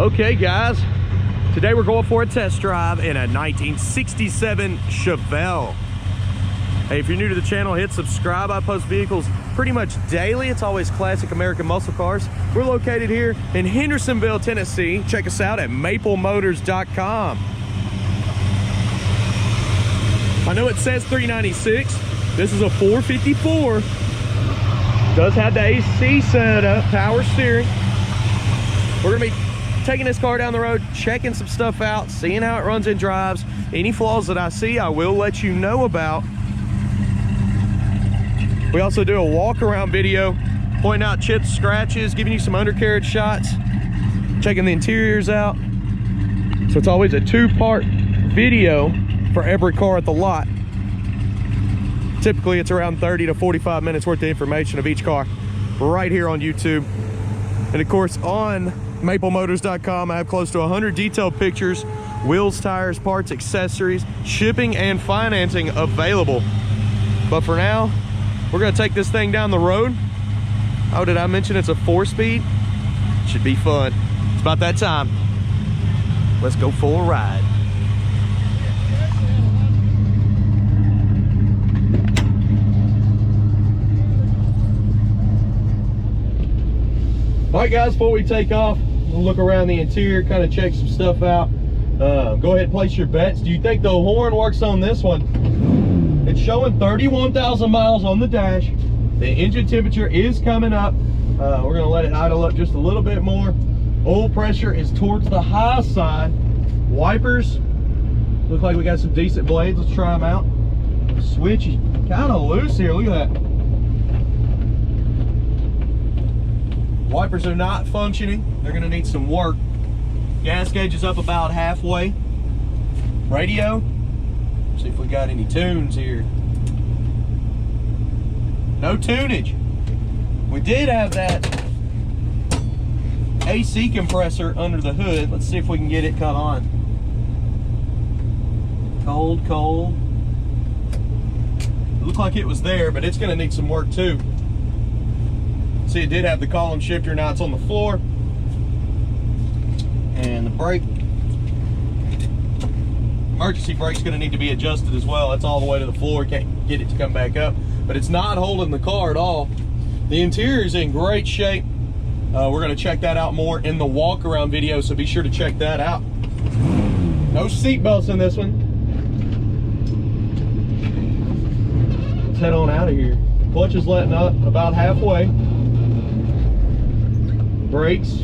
Okay guys, today we're going for a test drive in a 1967 Chevelle. Hey, if you're new to the channel, hit subscribe. I post vehicles pretty much daily. It's always classic American muscle cars. We're located here in Hendersonville, Tennessee. Check us out at maplemotors.com. I know it says 396. This is a 454. Does have the AC set up, power steering. We're gonna be taking this car down the road, checking some stuff out, seeing how it runs and drives. Any flaws that I see, I will let you know about. We also do a walk around video, pointing out chips, scratches, giving you some undercarriage shots, checking the interiors out. So it's always a two-part video for every car at the lot. Typically it's around 30 to 45 minutes worth of information of each car right here on YouTube. And of course on maplemotors.com I have close to 100 detailed pictures, wheels, tires, parts, accessories, shipping and financing available. But for now, we're gonna take this thing down the road. Oh, did I mention it's a 4-speed? Should be fun. It's about that time. Let's go for a ride. All right guys, before we take off, we'll look around the interior, kind of check some stuff out. Go ahead and place your bets. Do you think the horn works on this one? It's showing 31,000 miles on the dash. The engine temperature is coming up. We're gonna let it idle up just a little bit more. Oil pressure is towards the high side. Wipers, look like we got some decent blades. Let's try them out. Switch is kind of loose here, look at that. Wipers are not functioning. They're gonna need some work. Gas gauge is up about halfway. Radio, see if we got any tunes here. No tunage. We did have that AC compressor under the hood. Let's see if we can get it cut on. Cold, cold. It looked like it was there, but it's gonna need some work too. See, it did have the column shifter, now it's on the floor. And the brake, emergency brake's gonna need to be adjusted as well. That's all the way to the floor, can't get it to come back up. But it's not holding the car at all. The interior is in great shape. We're gonna check that out more in the walk around video, so be sure to check that out. No seat belts in this one. Let's head on out of here. Clutch is letting up about halfway. Brakes,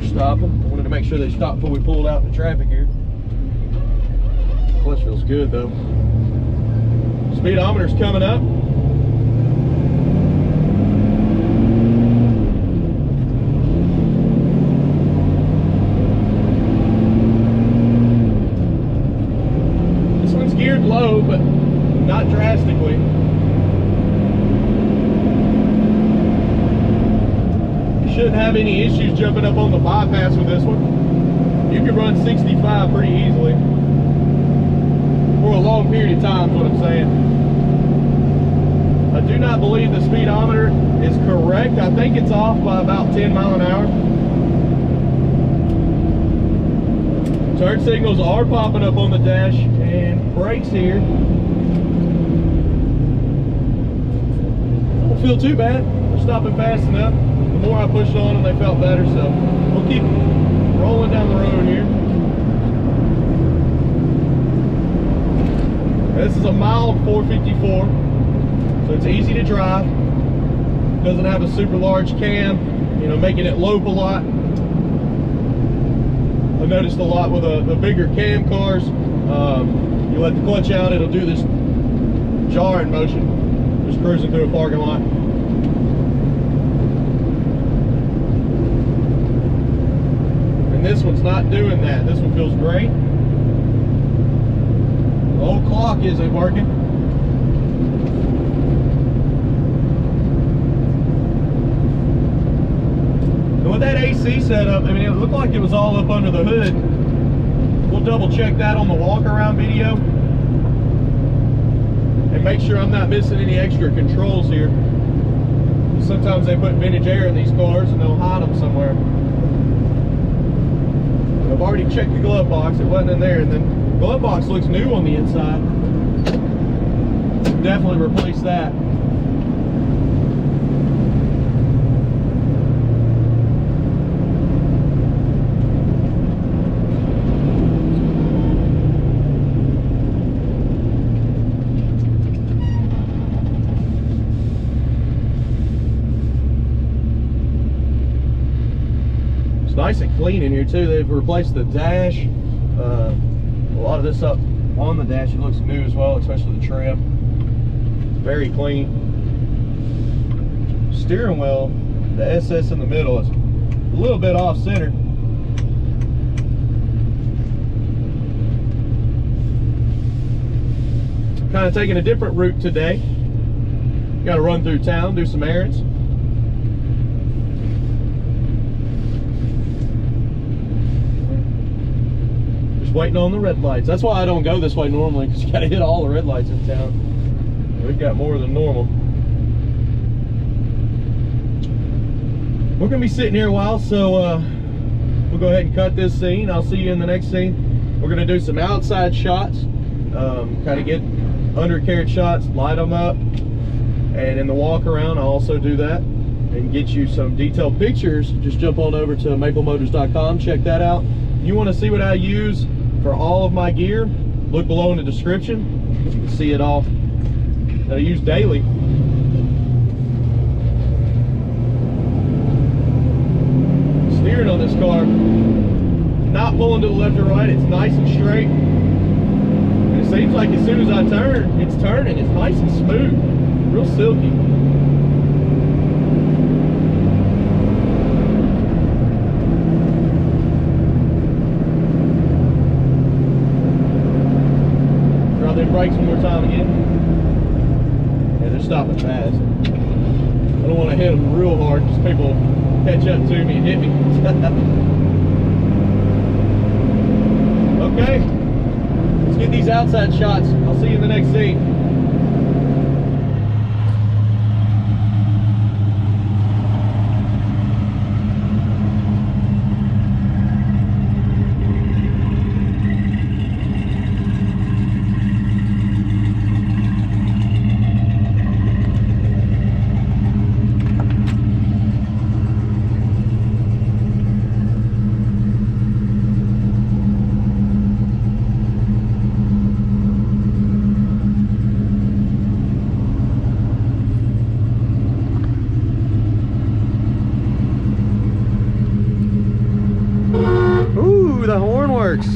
stopping. I wanted to make sure they stopped before we pulled out in the traffic here. Clutch feels good though. Speedometer's coming up. This one's geared low, but not drastically. Shouldn't have any issues jumping up on the bypass with this one. You can run 65 pretty easily for a long period of time is what I'm saying. I do not believe the speedometer is correct. I think it's off by about 10 miles an hour. Turn signals are popping up on the dash, and brakes here don't feel too bad. They're stopping fast enough. The more I pushed on them, they felt better, so we'll keep rolling down the road here. This is a mild 454, so it's easy to drive. Doesn't have a super large cam, you know, making it lope a lot. I noticed a lot with the bigger cam cars, you let the clutch out, it'll do this jarring motion, just cruising through a parking lot. This one's not doing that. This one feels great. The old clock isn't working. And with that AC setup, I mean, it looked like it was all up under the hood. We'll double check that on the walk around video and make sure I'm not missing any extra controls here. Sometimes they put vintage air in these cars and they'll hide them somewhere. I've already checked the glove box. It wasn't in there. And then glove box looks new on the inside. Definitely replace that. It's nice and clean in here too. They've replaced the dash. A lot of this up on the dash, it looks new as well, especially the trim. Very clean. Steering wheel, the SS in the middle is a little bit off center. Kind of taking a different route today. Got to run through town, do some errands. Just waiting on the red lights. That's why I don't go this way normally, because you got to hit all the red lights in town. We've got more than normal. We're gonna be sitting here a while, so we'll go ahead and cut this scene. I'll see you in the next scene. We're gonna do some outside shots, kind of get undercarriage shots, light them up, and in the walk around I'll also do that and get you some detailed pictures. Just jump on over to maplemotors.com, check that out. You want to see what I use for all of my gear, look below in the description. You can see it all that I use daily. Steering on this car, not pulling to the left or right, it's nice and straight. And it seems like as soon as I turn, it's turning. It's nice and smooth, real silky. Try them brakes one more time again. Stopping fast. I don't want to hit them real hard because people catch up to me and hit me. Okay, let's get these outside shots. I'll see you in the next scene. The horn works.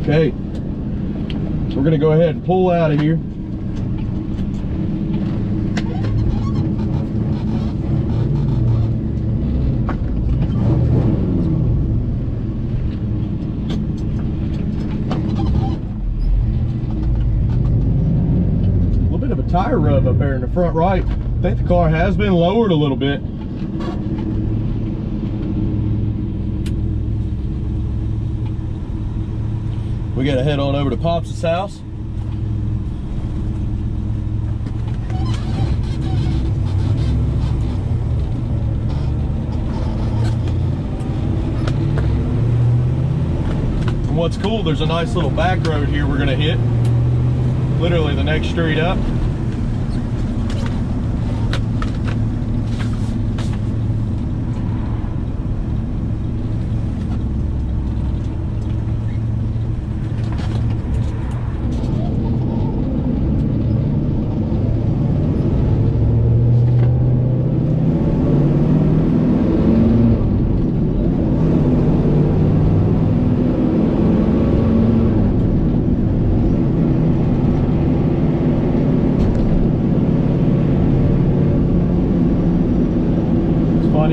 Okay, we're gonna go ahead and pull out of here. A little bit of a tire rub up there in the front right. I think the car has been lowered a little bit. We gotta head on over to Pops' house. And what's cool, there's a nice little back road here we're gonna hit. Literally the next street up.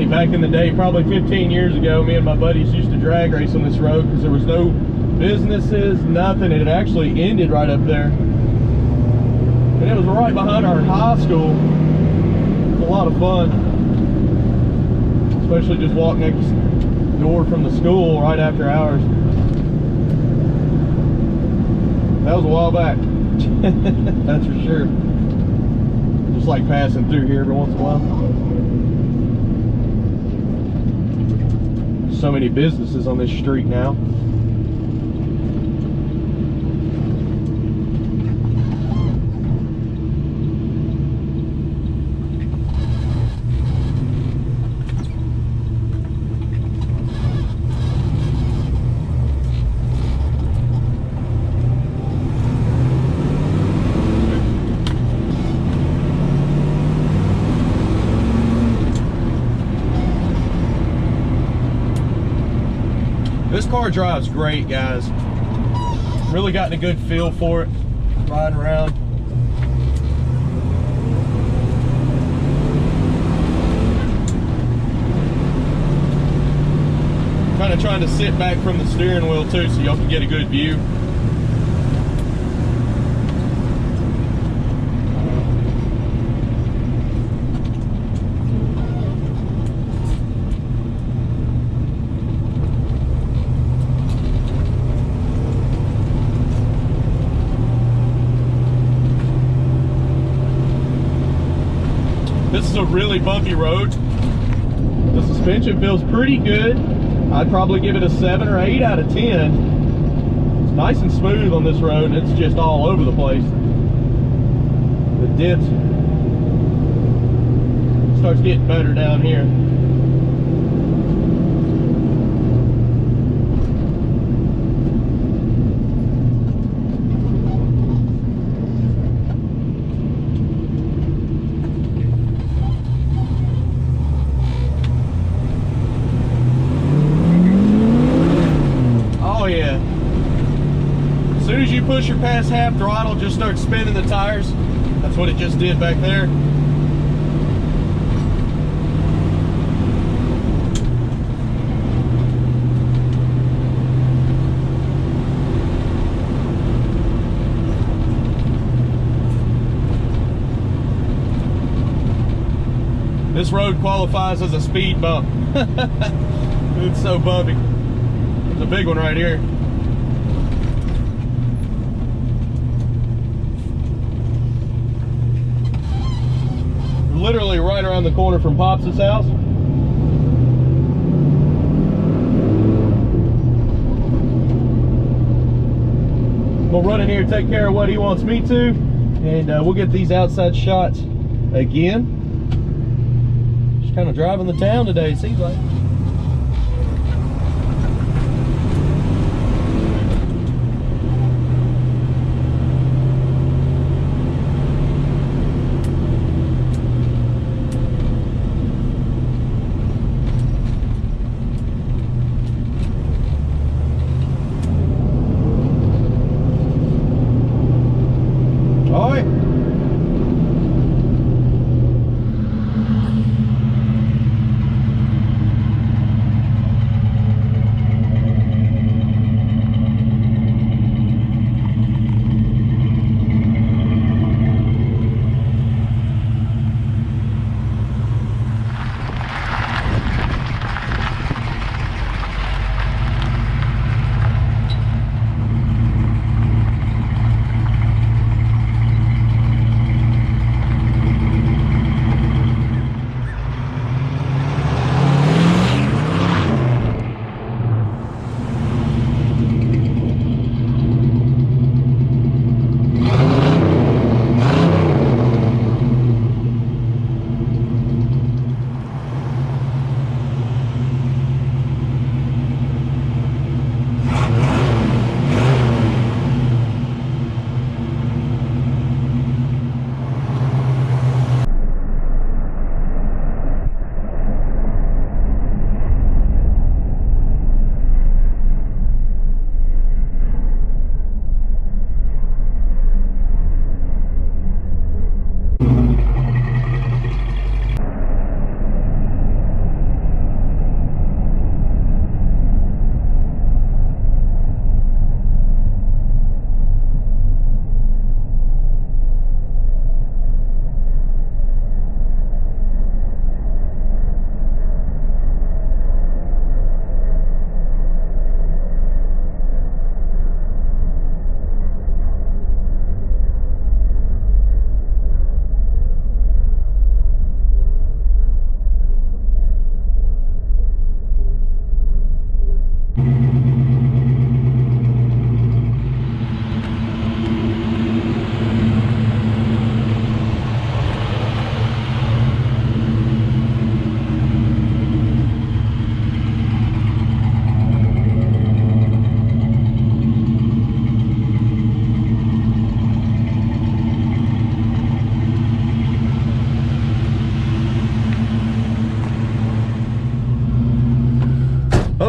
Back in the day, probably 15 years ago, me and my buddies used to drag race on this road because there was no businesses, nothing. It had actually ended right up there. And it was right behind our high school. It was a lot of fun. Especially just walking next door from the school right after hours. That was a while back. That's for sure. Just like passing through here every once in a while. so many businesses on this street now. This car drives great, guys. Really gotten a good feel for it, riding around. Kind of trying to sit back from the steering wheel too, so y'all can get a good view. This is a really bumpy road. The suspension feels pretty good. I'd probably give it a 7 or 8 out of 10. It's nice and smooth on this road, and it's just all over the place. The dips starts getting better down here. As soon as you push her past half throttle, just start spinning the tires. That's what it just did back there. This road qualifies as a speed bump. It's so bumpy. There's a big one right here. Literally right around the corner from Pops' house. We'll run in here and take care of what he wants me to, and we'll get these outside shots again. Just kind of driving the town today, it seems like.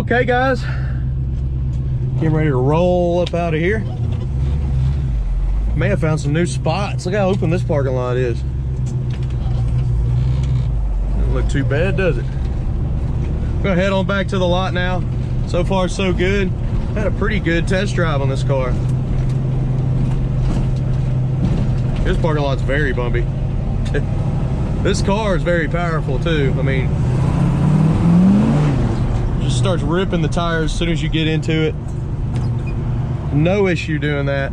Okay, guys, getting ready to roll up out of here. May have found some new spots. Look how open this parking lot is. Doesn't look too bad, does it? I'm gonna head on back to the lot now. So far, so good. Had a pretty good test drive on this car. This parking lot's very bumpy. This car is very powerful too. I mean, just starts ripping the tires as soon as you get into it. No issue doing that.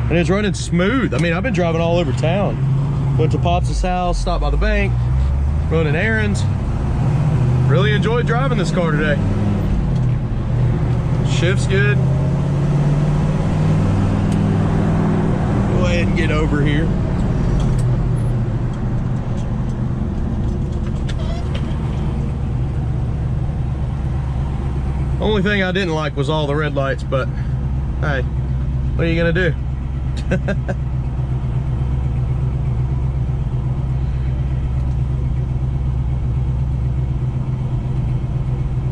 And it's running smooth. I mean, I've been driving all over town. Went to Pops' house, stopped by the bank, running errands. Really enjoyed driving this car today. Shift's good. Go ahead and get over here. Only thing I didn't like was all the red lights, but hey, what are you gonna do?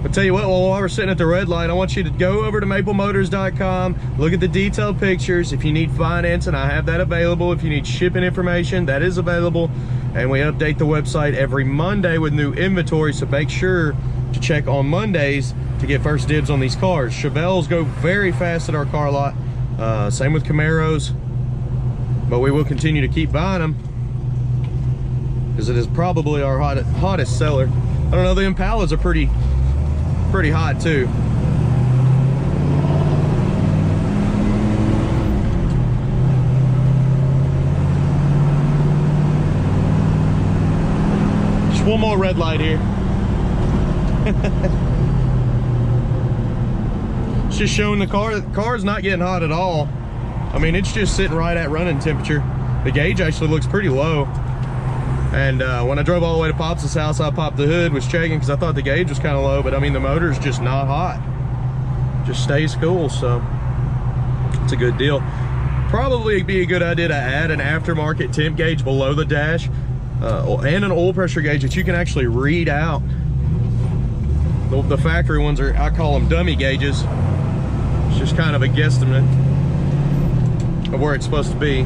I'll tell you what, while we're sitting at the red light, I want you to go over to maplemotors.com, look at the detailed pictures. If you need financing, I have that available. If you need shipping information, that is available. And we update the website every Monday with new inventory, so make sure to check on Mondays to get first dibs on these cars. Chevelles go very fast at our car lot. Same with Camaros, but we will continue to keep buying them because it is probably our hottest seller. I don't know, the Impalas are pretty hot too. Just one more red light here. It's just showing the car's not getting hot at all. I mean, it's just sitting right at running temperature. The gauge actually looks pretty low. And when I drove all the way to Pops' house, I popped the hood, was checking because I thought the gauge was kind of low, but I mean, the motor's just not hot. Just stays cool, so it's a good deal. Probably be a good idea to add an aftermarket temp gauge below the dash and an oil pressure gauge that you can actually read out. The factory ones are, I call them dummy gauges. It's just kind of a guesstimate of where it's supposed to be.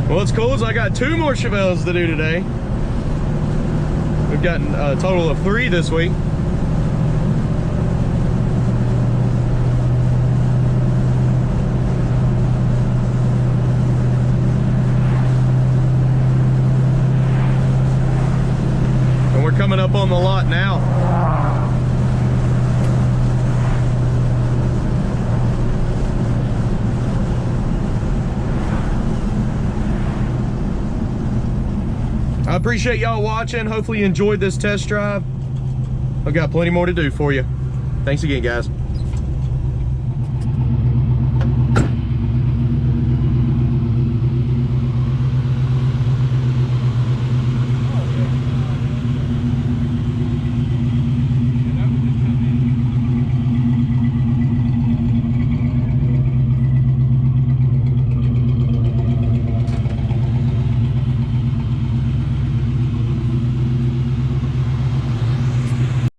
Well, what's cool is I got 2 more Chevelles to do today. We've gotten a total of 3 this week. And we're coming up on the lot now. I appreciate y'all watching. Hopefully you enjoyed this test drive. I've got plenty more to do for you. Thanks again, guys.